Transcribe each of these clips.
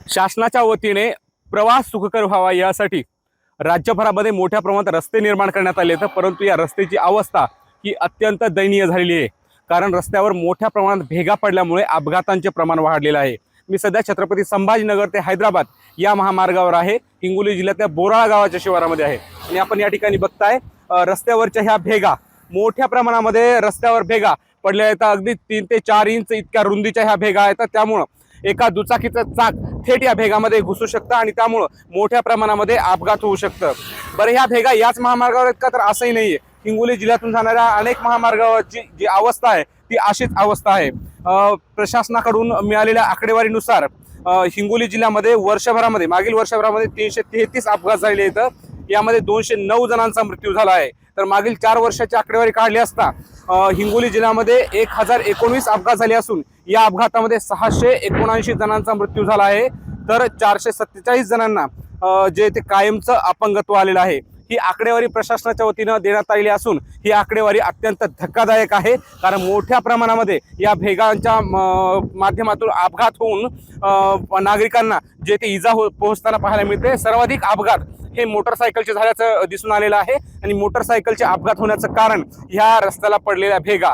शासनाच्या वतीने प्रवास सुखकर व्हावा यासाठी राज्यभरामध्ये मोठ्या प्रमाणात रस्ते निर्माण करण्यात आले, परंतु या रस्त्याची अवस्था ही अत्यंत दयनीय झालेली आहे। कारण रस्त्यावर मोठ्या प्रमाणात भेगा पडल्यामुळे अपघातांचे प्रमाण वाढलेले आहे। मी सध्या छत्रपती संभाजीनगर ते हैदराबाद या महामार्गावर आहे। हिंगोली जिल्ह्यातल्या बोराळा गावाच्या शिवारामध्ये आहे आणि आपण या ठिकाणी बघताय रस्त्यावरच्या ह्या भेगा मोठ्या प्रमाणामध्ये रस्त्यावर भेगा पडल्या आहेत। अगदी 3 ते 4 इंच इतक्या रुंदीच्या ह्या भेगा आहेत। त्यामुळे एका दुचाकीचं चाक थेट या भेगामध्ये घुसू शकतं आणि त्यामुळे मोठ्या प्रमाणामध्ये अपघात होऊ शकतं। बरं, ह्या भेगा याच महामार्गावर आहेत का, तर असंही नाहीये। हिंगोली जिल्ह्यातून जाणाऱ्या अनेक महामार्गावरची जी अवस्था आहे ती अशीच अवस्था आहे। प्रशासनाकडून मिळालेल्या आकडेवारीनुसार हिंगोली जिल्ह्यामध्ये वर्षभरामध्ये मागील वर्षभरामध्ये 333 अपघात झालेले आहेत। यामध्ये 209 जणांचा मृत्यू झाला आहे। तर मागील 4 वर्षाची आकडेवारी काढली असता हिंगोली जिल्ह्यामध्ये 1019 अपघात झाले असून या अपघातामध्ये 679 जणांचा मृत्यू झाला आहे। तर 447 जणांना जे ते कायमचं अपंगत्व आलेलं आहे। ही आकडेवारी प्रशासनाच्या वतीनं देण्यात आलेली असून ही आकडेवारी अत्यंत धक्कादायक आहे। कारण मोठ्या प्रमाणामध्ये या भेगांच्या माध्यमातून अपघात होऊन नागरिकांना जे ते इजा पोहोचताना पाहायला मिळते। सर्वाधिक अपघात हे मोटरसायकलचे झाल्याचं दिसून आलेलं आहे आणि मोटरसायकलचे अपघात होण्याचं कारण ह्या रस्त्याला पडलेल्या भेगा।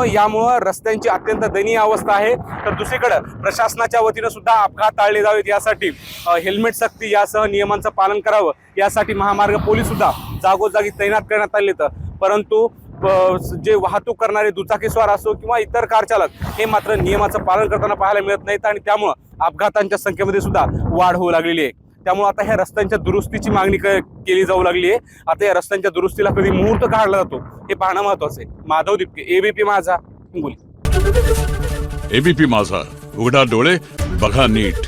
यामुळं रस्त्यांची अत्यंत दयनीय अवस्था आहे। तर दुसरीकडे प्रशासनाच्या वतीनं सुद्धा अपघात टाळले जावेत यासाठी हेल्मेट सक्ती यासह नियमांचं पालन करावं यासाठी महामार्ग पोलीस सुद्धा जागोजागी तैनात करण्यात आले। परंतु जे वाहतूक करणारे दुचाकीस्वार असो किंवा इतर कार चालक हे मात्र नियमाचं पालन करताना पाहायला मिळत नाहीत आणि त्यामुळं अपघातांच्या संख्येमध्ये सुद्धा वाढ होऊ लागलेली आहे। त्यामुळे आता ह्या रस्त्यांच्या दुरुस्तीची मागणी केली जाऊ लागली आहे। आता या रस्त्यांच्या दुरुस्तीला कधी मुहूर्त काढला जातो हे पाहणं महत्त्वाचं आहे। माधव दिपके, एबीपी माझा, हिंगोली। एबीपी माझा, उघडा डोळे बघा नीट।